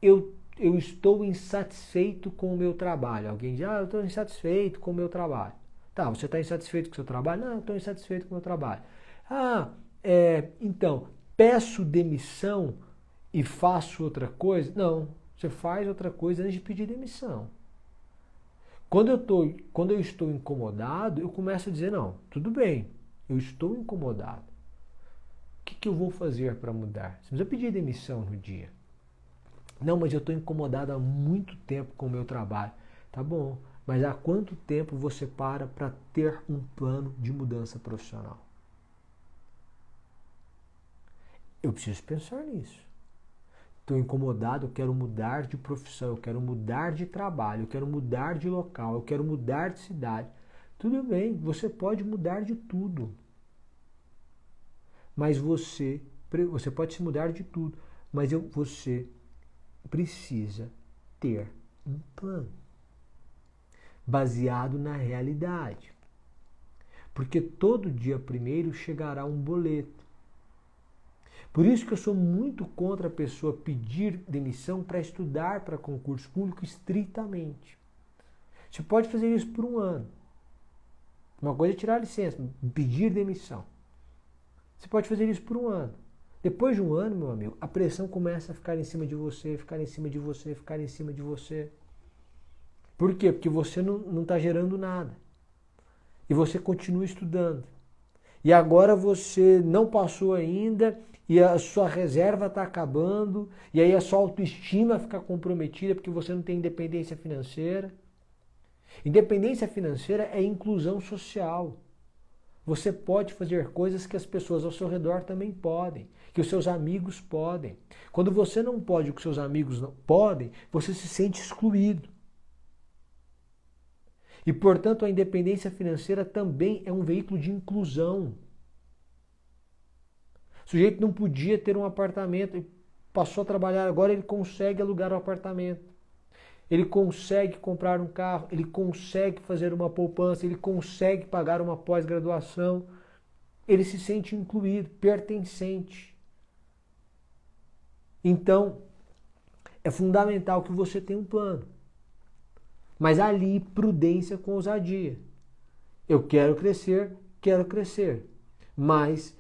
Eu estou insatisfeito com o meu trabalho. Alguém diz, eu estou insatisfeito com o meu trabalho. Tá, você está insatisfeito com o seu trabalho? Não, eu estou insatisfeito com o meu trabalho. Então, peço demissão e faço outra coisa? Não, você faz outra coisa antes de pedir demissão. Quando eu estou incomodado, eu começo a dizer, não, tudo bem, eu estou incomodado. O que eu vou fazer para mudar? Você precisa pedir demissão no dia. Não, mas eu estou incomodado há muito tempo com o meu trabalho. Tá bom, mas há quanto tempo você para ter um plano de mudança profissional? Eu preciso pensar nisso. Estou incomodado, eu quero mudar de profissão, eu quero mudar de trabalho, eu quero mudar de local, eu quero mudar de cidade. Tudo bem, você pode mudar de tudo. Mas você pode se mudar de tudo, mas você precisa ter um plano baseado na realidade. Porque todo dia primeiro chegará um boleto. Por isso que eu sou muito contra a pessoa pedir demissão para estudar para concurso público estritamente. Você pode fazer isso por um ano. Uma coisa é tirar a licença, pedir demissão. Você pode fazer isso por um ano. Depois de um ano, meu amigo, a pressão começa a ficar em cima de você, ficar em cima de você, ficar em cima de você. Por quê? Porque você não está gerando nada. E você continua estudando. E agora você não passou ainda e a sua reserva está acabando e aí a sua autoestima fica comprometida porque você não tem independência financeira. Independência financeira é inclusão social. Você pode fazer coisas que as pessoas ao seu redor também podem, que os seus amigos podem. Quando você não pode o que seus amigos não podem, você se sente excluído. E, portanto, a independência financeira também é um veículo de inclusão. O sujeito não podia ter um apartamento, e passou a trabalhar, agora ele consegue alugar um apartamento. Ele consegue comprar um carro, ele consegue fazer uma poupança, ele consegue pagar uma pós-graduação. Ele se sente incluído, pertencente. Então, é fundamental que você tenha um plano. Mas ali, prudência com ousadia. Eu quero crescer. Mas,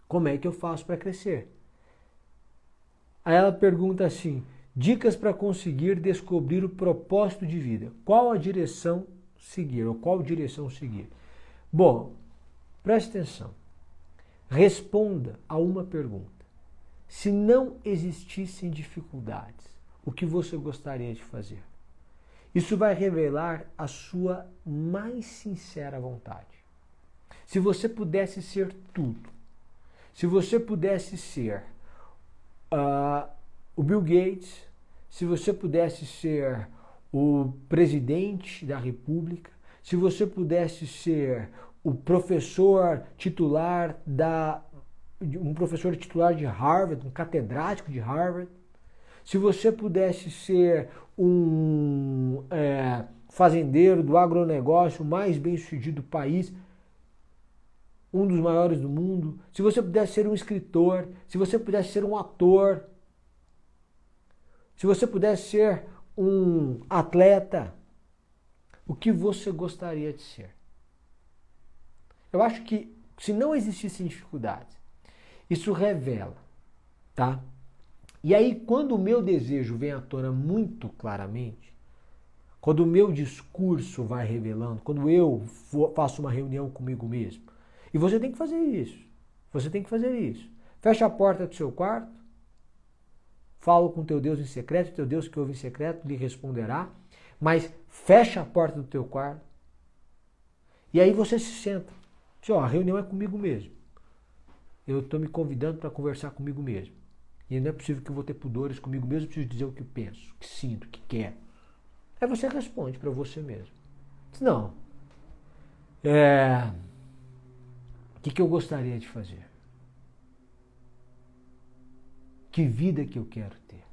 como é que eu faço para crescer? Aí ela pergunta assim, dicas para conseguir descobrir o propósito de vida. Qual a direção seguir, ou qual direção seguir? Bom, preste atenção. Responda a uma pergunta. Se não existissem dificuldades, o que você gostaria de fazer? Isso vai revelar a sua mais sincera vontade. Se você pudesse ser tudo, se você pudesse ser o Bill Gates, se você pudesse ser o presidente da República, se você pudesse ser o professor titular de Harvard, um catedrático de Harvard, se você pudesse ser um fazendeiro do agronegócio mais bem-sucedido do país, um dos maiores do mundo, se você pudesse ser um escritor, se você pudesse ser um ator, se você pudesse ser um atleta, o que você gostaria de ser? Eu acho que se não existissem dificuldades, isso revela, tá? E aí, quando o meu desejo vem à tona muito claramente, quando o meu discurso vai revelando, quando eu faço uma reunião comigo mesmo, e você tem que fazer isso. Você tem que fazer isso. Fecha a porta do seu quarto, fala com teu Deus em secreto, teu Deus que ouve em secreto lhe responderá, mas fecha a porta do teu quarto. E aí você se senta. Diz, a reunião é comigo mesmo. Eu estou me convidando para conversar comigo mesmo. E não é possível que eu vou ter pudores comigo mesmo, eu preciso dizer o que penso, o que sinto, o que quero. Aí você responde para você mesmo. Diz, não. O que eu gostaria de fazer? Que vida que eu quero ter?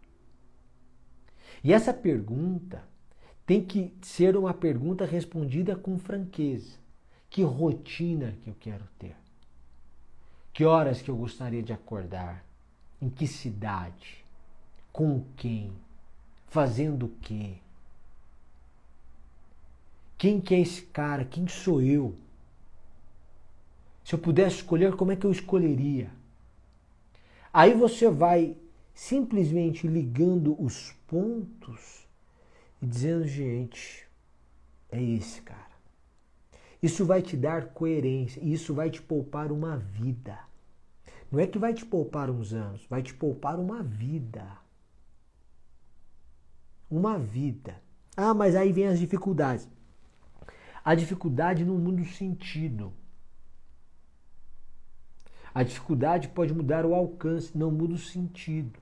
E essa pergunta tem que ser uma pergunta respondida com franqueza. Que rotina que eu quero ter? Que horas que eu gostaria de acordar? Em que cidade? Com quem? Fazendo o quê? Quem que é esse cara? Quem sou eu? Se eu pudesse escolher, como é que eu escolheria? Aí você vai simplesmente ligando os pontos e dizendo, gente, é esse cara. Isso vai te dar coerência e isso vai te poupar uma vida. Não é que vai te poupar uns anos, vai te poupar uma vida. Uma vida. Ah, mas aí vem as dificuldades. A dificuldade não muda o sentido. A dificuldade pode mudar o alcance, não muda o sentido.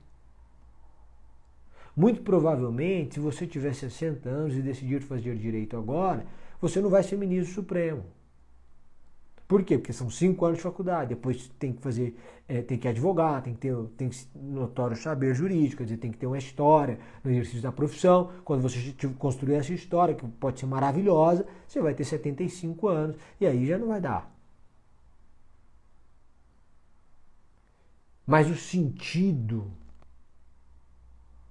Muito provavelmente, se você tiver 60 anos e decidir fazer direito agora, você não vai ser ministro supremo. Por quê? Porque são 5 anos de faculdade, depois tem que fazer, tem que advogar, tem que notório saber jurídico, quer dizer, tem que ter uma história no exercício da profissão. Quando você construir essa história, que pode ser maravilhosa, você vai ter 75 anos e aí já não vai dar. Mas o sentido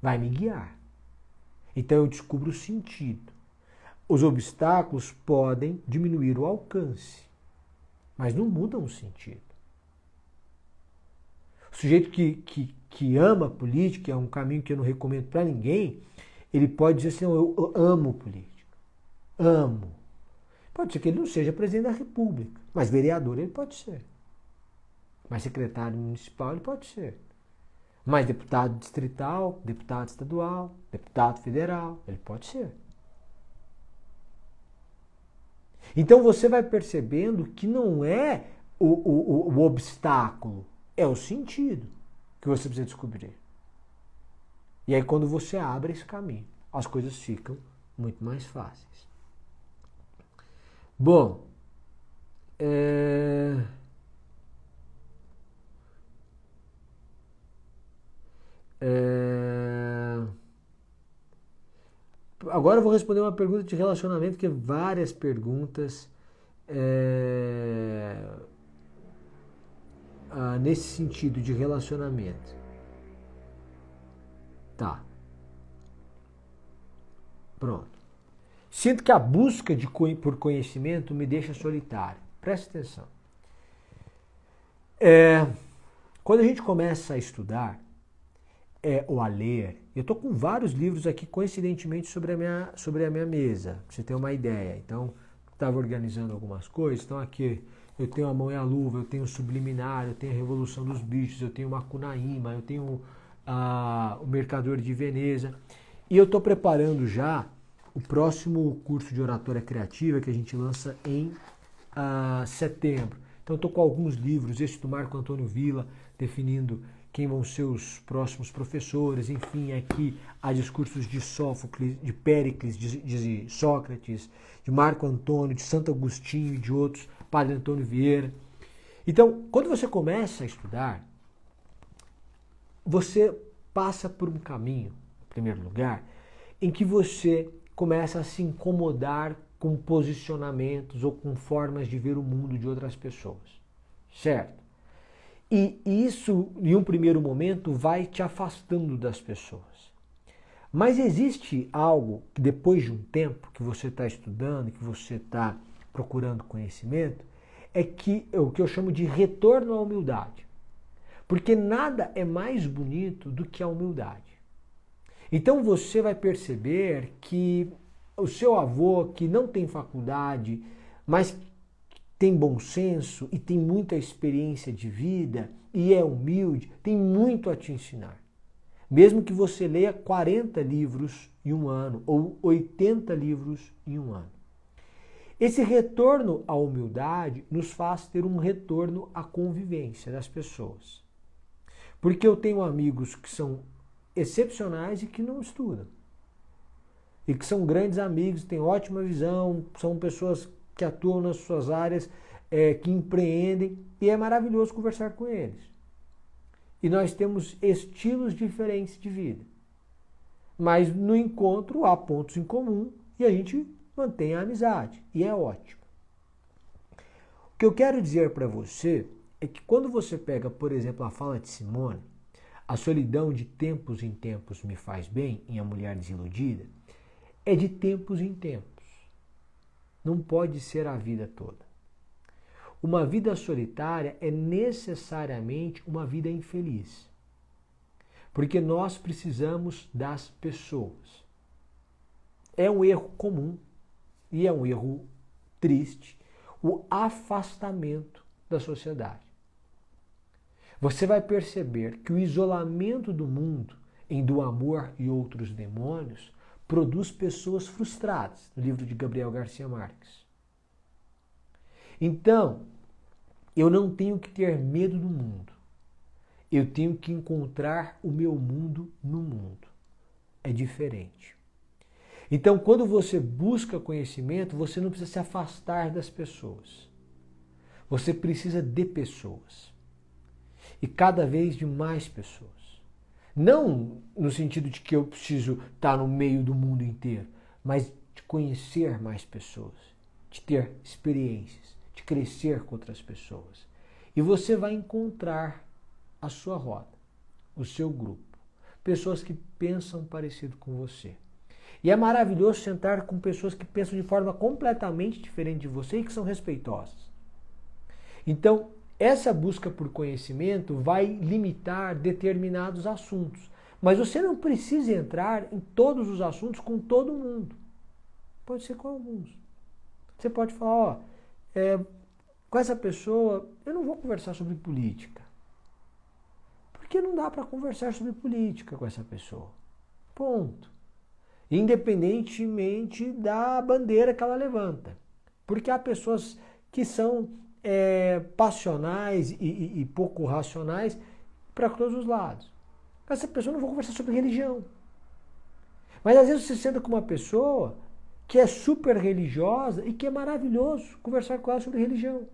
vai me guiar. Então eu descubro o sentido. Os obstáculos podem diminuir o alcance, mas não mudam o sentido. O sujeito que ama a política, é um caminho que eu não recomendo para ninguém, ele pode dizer assim, eu amo política. Amo. Pode ser que ele não seja presidente da República, mas vereador ele pode ser. Mas secretário municipal ele pode ser. Mas deputado distrital, deputado estadual, deputado federal, ele pode ser. Então você vai percebendo que não é o obstáculo, é o sentido que você precisa descobrir. E aí quando você abre esse caminho, as coisas ficam muito mais fáceis. Bom, agora eu vou responder uma pergunta de relacionamento, que é várias perguntas nesse sentido de relacionamento. Tá. Pronto. Sinto que a busca por conhecimento me deixa solitário. Presta atenção. Quando a gente começa a estudar ou a ler, eu estou com vários livros aqui, coincidentemente, sobre a minha mesa, pra você ter uma ideia. Então, estava organizando algumas coisas, então aqui eu tenho A Mão e a Luva, eu tenho o Subliminar, eu tenho a Revolução dos Bichos, eu tenho o Macunaíma, eu tenho o Mercador de Veneza, e eu estou preparando já o próximo curso de oratória criativa que a gente lança em setembro. Então, estou com alguns livros, esse do Marco Antônio Villa, definindo quem vão ser os próximos professores, enfim, aqui há discursos de Sófocles, de Péricles, de Sócrates, de Marco Antônio, de Santo Agostinho e de outros, Padre Antônio Vieira. Então, quando você começa a estudar, você passa por um caminho, em primeiro lugar, em que você começa a se incomodar com posicionamentos ou com formas de ver o mundo de outras pessoas, certo? E isso, em um primeiro momento, vai te afastando das pessoas. Mas existe algo que depois de um tempo que você está estudando, que você está procurando conhecimento, é o que eu chamo de retorno à humildade. Porque nada é mais bonito do que a humildade. Então você vai perceber que o seu avô, que não tem faculdade, mas tem bom senso e tem muita experiência de vida e é humilde, tem muito a te ensinar. Mesmo que você leia 40 livros em um ano ou 80 livros em um ano. Esse retorno à humildade nos faz ter um retorno à convivência das pessoas. Porque eu tenho amigos que são excepcionais e que não estudam. E que são grandes amigos, têm ótima visão, são pessoas que atuam nas suas áreas, que empreendem, e é maravilhoso conversar com eles. E nós temos estilos diferentes de vida. Mas no encontro há pontos em comum e a gente mantém a amizade. E é ótimo. O que eu quero dizer para você é que quando você pega, por exemplo, a fala de Simone, a solidão de tempos em tempos me faz bem, em A Mulher Desiludida, é de tempos em tempos. Não pode ser a vida toda. Uma vida solitária é necessariamente uma vida infeliz. Porque nós precisamos das pessoas. É um erro comum e é um erro triste o afastamento da sociedade. Você vai perceber que o isolamento do mundo em Do Amor e Outros Demônios produz pessoas frustradas, no livro de Gabriel Garcia Marques. Então, eu não tenho que ter medo do mundo. Eu tenho que encontrar o meu mundo no mundo. É diferente. Então, quando você busca conhecimento, você não precisa se afastar das pessoas. Você precisa de pessoas. E cada vez de mais pessoas. Não no sentido de que eu preciso estar no meio do mundo inteiro, mas de conhecer mais pessoas, de ter experiências, de crescer com outras pessoas. E você vai encontrar a sua roda, o seu grupo, pessoas que pensam parecido com você. E é maravilhoso sentar com pessoas que pensam de forma completamente diferente de você e que são respeitosas. Então, essa busca por conhecimento vai limitar determinados assuntos. Mas você não precisa entrar em todos os assuntos com todo mundo. Pode ser com alguns. Você pode falar, com essa pessoa eu não vou conversar sobre política. Porque não dá para conversar sobre política com essa pessoa. Ponto. Independentemente da bandeira que ela levanta. Porque há pessoas que são passionais e pouco racionais para todos os lados. Com essa pessoa eu não vou conversar sobre religião. Mas às vezes você senta com uma pessoa que é super religiosa e que é maravilhoso conversar com ela sobre religião.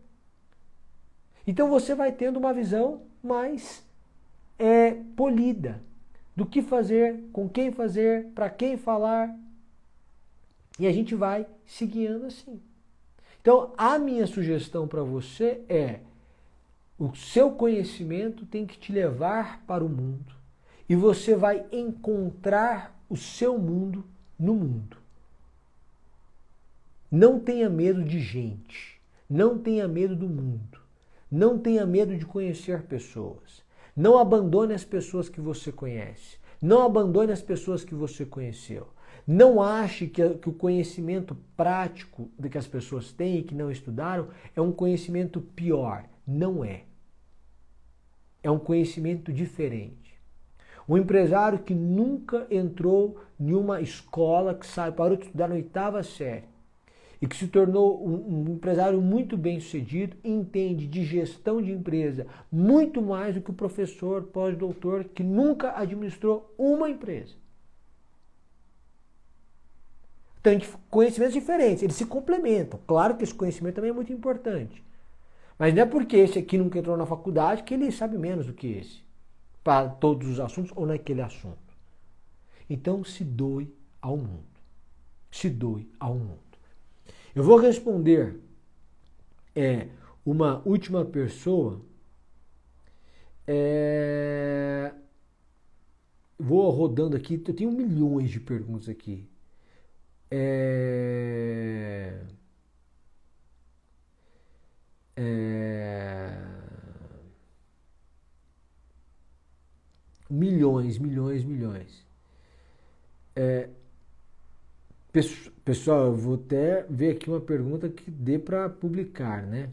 Então você vai tendo uma visão mais polida do que fazer, com quem fazer, para quem falar. E a gente vai se guiando assim. Então, a minha sugestão para você é: o seu conhecimento tem que te levar para o mundo e você vai encontrar o seu mundo no mundo. Não tenha medo de gente, não tenha medo do mundo, não tenha medo de conhecer pessoas. Não abandone as pessoas que você conhece, não abandone as pessoas que você conheceu. Não ache que o conhecimento prático que as pessoas têm e que não estudaram é um conhecimento pior. Não é. É um conhecimento diferente. Um empresário que nunca entrou em uma escola, que parou de estudar na 8ª série e que se tornou um empresário muito bem sucedido, entende de gestão de empresa muito mais do que o professor pós-doutor que nunca administrou uma empresa. Tem conhecimentos diferentes, eles se complementam. Claro que esse conhecimento também é muito importante. Mas não é porque esse aqui nunca entrou na faculdade que ele sabe menos do que esse, para todos os assuntos ou naquele assunto. Então se doe ao mundo. Se doe ao mundo. Eu vou responder uma última pessoa. Vou rodando aqui, eu tenho milhões de perguntas aqui. Milhões. Pessoal, eu vou até ver aqui uma pergunta que dê para publicar, né?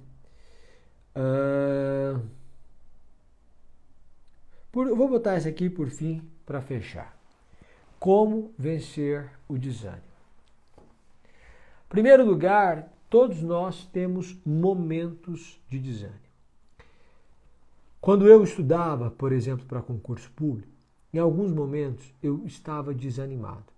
Eu vou botar essa aqui por fim para fechar. Como vencer o desânimo? Em primeiro lugar, todos nós temos momentos de desânimo. Quando eu estudava, por exemplo, para concurso público, em alguns momentos eu estava desanimado.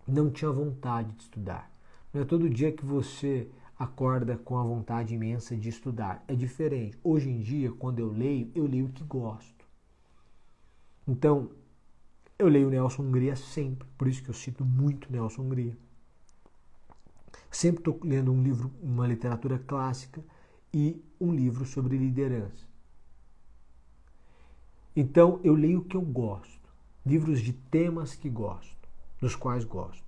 Não tinha vontade de estudar. Não é todo dia que você acorda com a vontade imensa de estudar. É diferente. Hoje em dia, quando eu leio o que gosto. Então, eu leio Nelson Hungria sempre. Por isso que eu cito muito Nelson Hungria. Sempre estou lendo um livro, uma literatura clássica e um livro sobre liderança. Então, eu leio o que eu gosto. Livros de temas que gosto, dos quais gosto.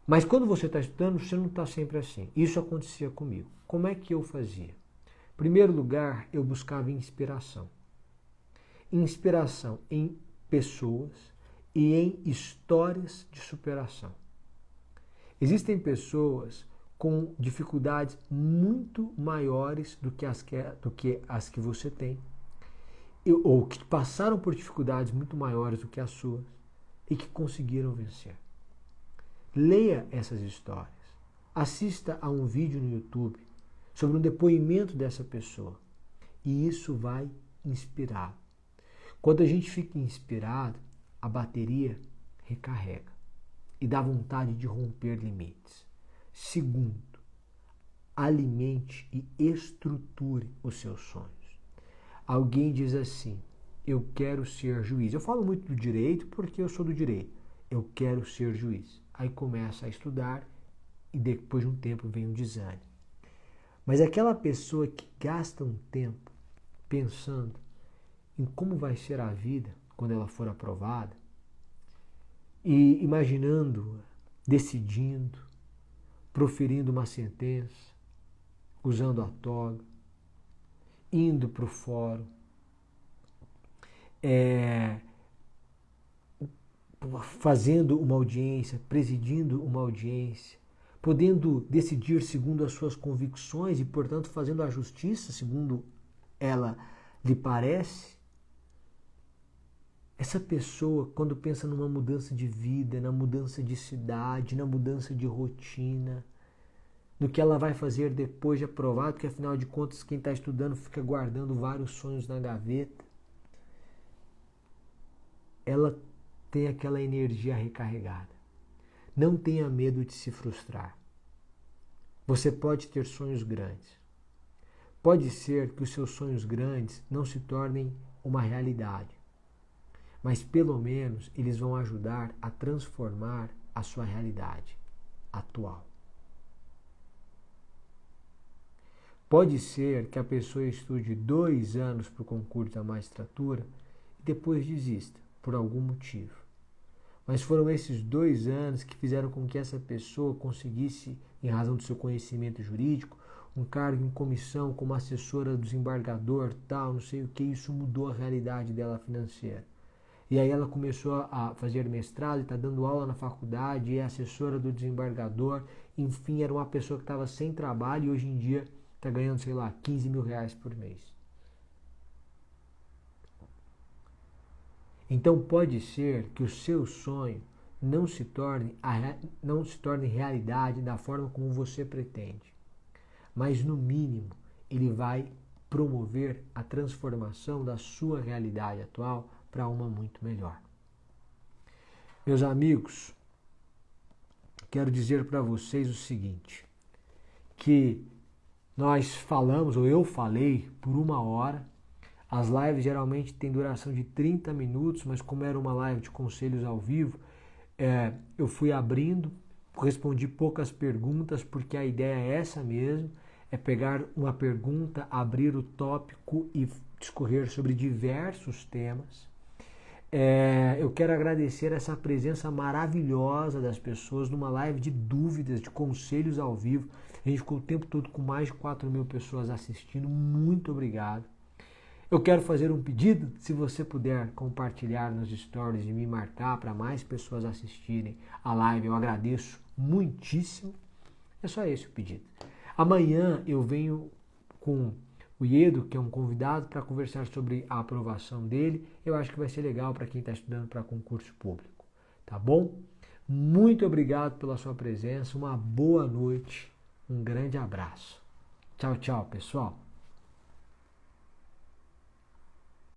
Mas quando você está estudando, você não está sempre assim. Isso acontecia comigo. Como é que eu fazia? Em primeiro lugar, eu buscava inspiração. Inspiração em pessoas e em histórias de superação. Existem pessoas com dificuldades muito maiores do que as que você tem, ou que passaram por dificuldades muito maiores do que as suas e que conseguiram vencer. Leia essas histórias. Assista a um vídeo no YouTube sobre um depoimento dessa pessoa. E isso vai inspirar. Quando a gente fica inspirado, a bateria recarrega e dá vontade de romper limites. Segundo, alimente e estruture os seus sonhos. Alguém diz assim: eu quero ser juiz. Eu falo muito do direito porque eu sou do direito. Eu quero ser juiz. Aí começa a estudar e depois de um tempo vem um desânimo. Mas aquela pessoa que gasta um tempo pensando em como vai ser a vida quando ela for aprovada e imaginando, decidindo, proferindo uma sentença, usando a toga, indo para o fórum, fazendo uma audiência, presidindo uma audiência, podendo decidir segundo as suas convicções e, portanto, fazendo a justiça segundo ela lhe parece. Essa pessoa, quando pensa numa mudança de vida, na mudança de cidade, na mudança de rotina, no que ela vai fazer depois de aprovado, porque afinal de contas quem está estudando fica guardando vários sonhos na gaveta, ela tem aquela energia recarregada. Não tenha medo de se frustrar. Você pode ter sonhos grandes. Pode ser que os seus sonhos grandes não se tornem uma realidade, mas pelo menos eles vão ajudar a transformar a sua realidade atual. Pode ser que a pessoa estude 2 anos para o concurso da magistratura e depois desista, por algum motivo. Mas foram esses 2 anos que fizeram com que essa pessoa conseguisse, em razão do seu conhecimento jurídico, um cargo em comissão como assessora do desembargador, tal, não sei o que. Isso mudou a realidade dela financeira. E aí ela começou a fazer mestrado, está dando aula na faculdade, é assessora do desembargador. Enfim, era uma pessoa que estava sem trabalho e hoje em dia está ganhando, sei lá, 15 mil reais por mês. Então pode ser que o seu sonho não se torne realidade da forma como você pretende. Mas no mínimo ele vai promover a transformação da sua realidade atual para uma muito melhor. Meus amigos, quero dizer para vocês o seguinte, que nós falamos, ou eu falei, por 1 hora. As lives geralmente têm duração de 30 minutos, mas como era uma live de conselhos ao vivo, eu fui abrindo, respondi poucas perguntas, porque a ideia é essa mesmo, é pegar uma pergunta, abrir o tópico e discorrer sobre diversos temas. Eu quero agradecer essa presença maravilhosa das pessoas numa live de dúvidas, de conselhos ao vivo. A gente ficou o tempo todo com mais de 4.000 pessoas assistindo. Muito obrigado. Eu quero fazer um pedido, se você puder compartilhar nos stories e me marcar para mais pessoas assistirem a live, eu agradeço muitíssimo. É só esse o pedido. Amanhã eu venho com o Iedo, que é um convidado, para conversar sobre a aprovação dele. Eu acho que vai ser legal para quem está estudando para concurso público. Tá bom? Muito obrigado pela sua presença, uma boa noite, um grande abraço. Tchau, tchau, pessoal.